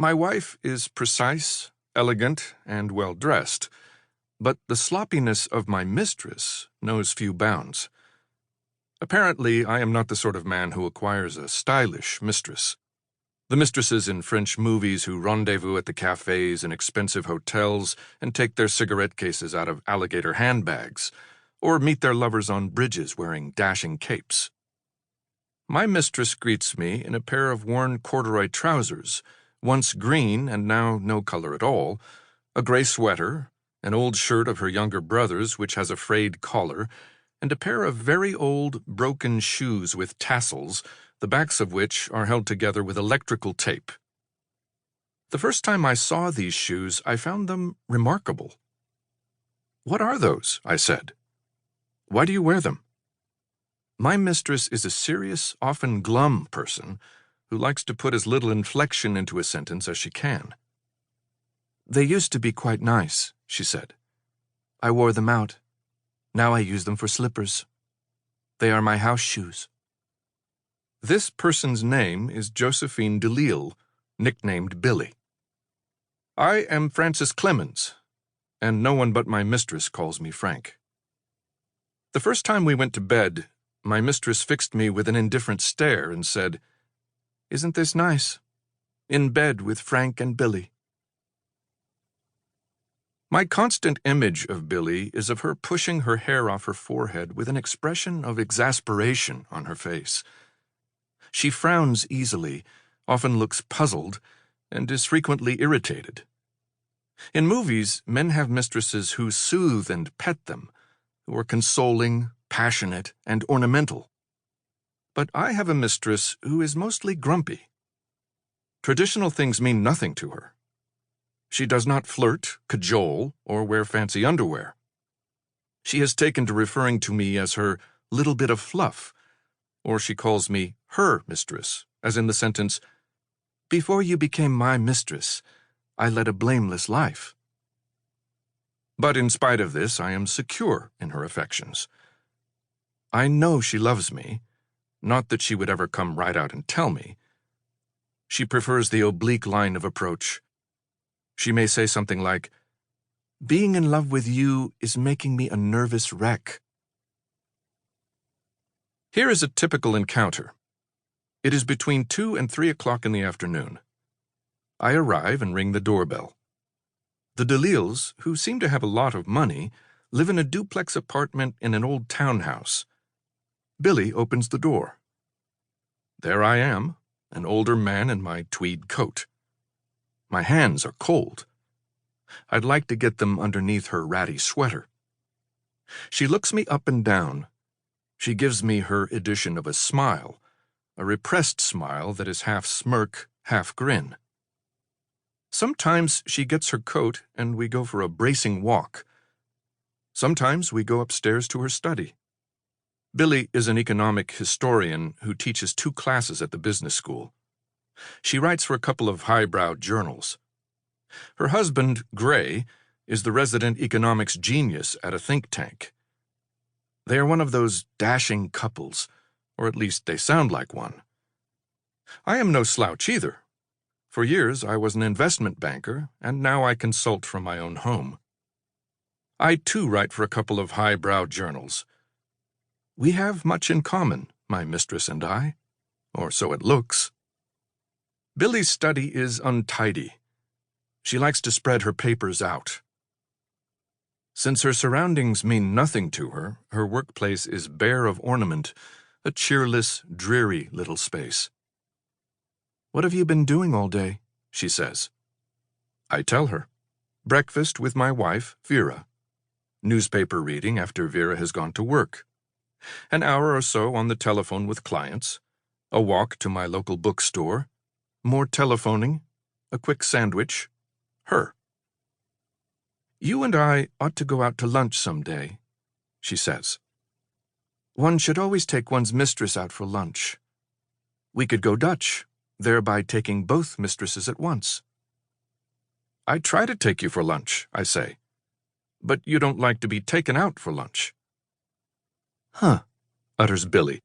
My wife is precise, elegant, and well-dressed, but the sloppiness of my mistress knows few bounds. Apparently, I am not the sort of man who acquires a stylish mistress. The mistresses in French movies who rendezvous at the cafes and expensive hotels and take their cigarette cases out of alligator handbags, or meet their lovers on bridges wearing dashing capes. My mistress greets me in a pair of worn corduroy trousers, once green and now no color at all, a gray sweater, an old shirt of her younger brother's which has a frayed collar, and a pair of very old, broken shoes with tassels, the backs of which are held together with electrical tape. The first time I saw these shoes, I found them remarkable. "What are those?" I said. "Why do you wear them?" My mistress is a serious, often glum person who likes to put as little inflection into a sentence as she can. "They used to be quite nice," she said. "I wore them out. Now I use them for slippers. They are my house shoes." This person's name is Josephine DeLille, nicknamed Billy. I am Francis Clemens, and no one but my mistress calls me Frank. The first time we went to bed, my mistress fixed me with an indifferent stare and said, "Isn't this nice? In bed with Frank and Billy." My constant image of Billy is of her pushing her hair off her forehead with an expression of exasperation on her face. She frowns easily, often looks puzzled, and is frequently irritated. In movies, men have mistresses who soothe and pet them, who are consoling, passionate, and ornamental. But I have a mistress who is mostly grumpy. Traditional things mean nothing to her. She does not flirt, cajole, or wear fancy underwear. She has taken to referring to me as her little bit of fluff, or she calls me her mistress, as in the sentence, "Before you became my mistress, I led a blameless life." But in spite of this, I am secure in her affections. I know she loves me, not that she would ever come right out and tell me. She prefers the oblique line of approach. She may say something like, "Being in love with you is making me a nervous wreck." Here is a typical encounter. It is between 2 and 3 o'clock in the afternoon. I arrive and ring the doorbell. The DeLilles, who seem to have a lot of money, live in a duplex apartment in an old townhouse. Billy opens the door. There I am, an older man in my tweed coat. My hands are cold. I'd like to get them underneath her ratty sweater. She looks me up and down. She gives me her edition of a smile, a repressed smile that is half smirk, half grin. Sometimes she gets her coat and we go for a bracing walk. Sometimes we go upstairs to her study. Billy is an economic historian who teaches 2 classes at the business school. She writes for a couple of highbrow journals. Her husband, Gray, is the resident economics genius at a think tank. They are one of those dashing couples, or at least they sound like one. I am no slouch either. For years I was an investment banker, and now I consult from my own home. I too write for a couple of highbrow journals. We have much in common, my mistress and I, or so it looks. Billy's study is untidy. She likes to spread her papers out. Since her surroundings mean nothing to her, her workplace is bare of ornament, a cheerless, dreary little space. "What have you been doing all day?" she says. I tell her. Breakfast with my wife, Vera. Newspaper reading after Vera has gone to work. An hour or so on the telephone with clients. A walk to my local bookstore. More telephoning. A quick sandwich. Her. "You and I ought to go out to lunch someday," she says. "One should always take one's mistress out for lunch. We could go Dutch, thereby taking both mistresses at once." "I try to take you for lunch," I say. "But you don't like to be taken out for lunch." "Huh," utters Billy.